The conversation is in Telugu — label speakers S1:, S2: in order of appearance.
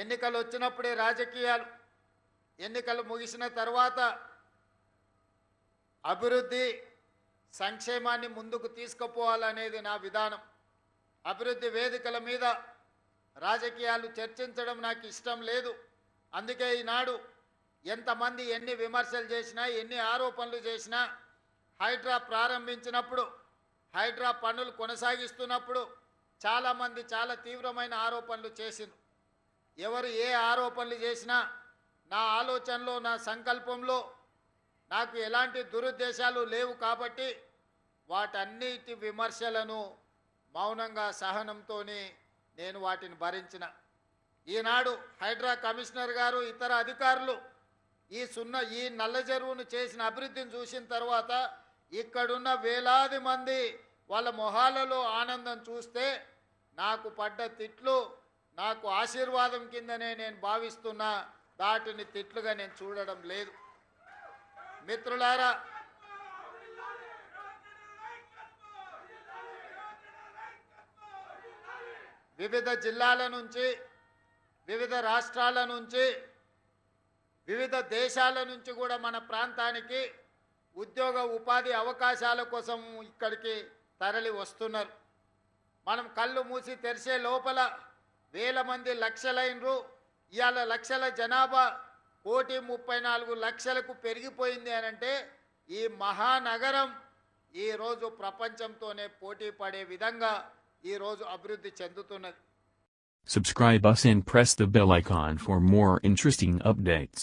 S1: ఎన్నికలు వచ్చినప్పుడే రాజకీయాలు, ఎన్నికలు ముగిసిన తర్వాత అభివృద్ధి సంక్షేమాన్ని ముందుకు తీసుకుపోవాలనేది నా విధానం. అభివృద్ధి వేదికల మీద రాజకీయాలు చర్చించడం నాకు ఇష్టం లేదు. అందుకే ఈనాడు ఎంతమంది ఎన్ని విమర్శలు చేసినా, ఎన్ని ఆరోపణలు చేసినా, హైడ్రా ప్రారంభించినప్పుడు, హైడ్రా పనులు కొనసాగిస్తున్నప్పుడు చాలామంది చాలా తీవ్రమైన ఆరోపణలు చేసిండ్రు. ఎవరు ఏ ఆరోపణలు చేసినా నా ఆలోచనలో, నా సంకల్పంలో నాకు ఎలాంటి దురుద్దేశాలు లేవు కాబట్టి వాటన్నిటి విమర్శలను మౌనంగా సహనంతో నేను వాటిని భరించిన. ఈనాడు హైడ్రా కమిషనర్ గారు, ఇతర అధికారులు ఈ నల్ల చెరువును చేసిన అభివృద్ధిని చూసిన తర్వాత ఇక్కడున్న వేలాది మంది వాళ్ళ మొహాలలో ఆనందం చూస్తే నాకు పడ్డ తిట్లు నాకు ఆశీర్వాదం కిందనే నేను భావిస్తున్నా. దాటిని తిట్లుగా నేను చూడడం లేదు. మిత్రులారా, వివిధ జిల్లాల నుంచి, వివిధ రాష్ట్రాల నుంచి, వివిధ దేశాల నుంచి కూడా మన ప్రాంతానికి ఉద్యోగ ఉపాధి అవకాశాల కోసం ఇక్కడికి తరలి వస్తున్నారు. మనం కళ్ళు మూసి తెరిచే లోపల వేల మంది లక్షలైనరు. ఇవాళ లక్షల జనాభా 1,34,00,000కు పెరిగిపోయింది అనంటే ఈ మహానగరం ఈరోజు ప్రపంచంతోనే పోటీ పడే విధంగా ఈరోజు అభివృద్ధి చెందుతున్నది.
S2: Subscribe us and press the bell icon for more interesting updates.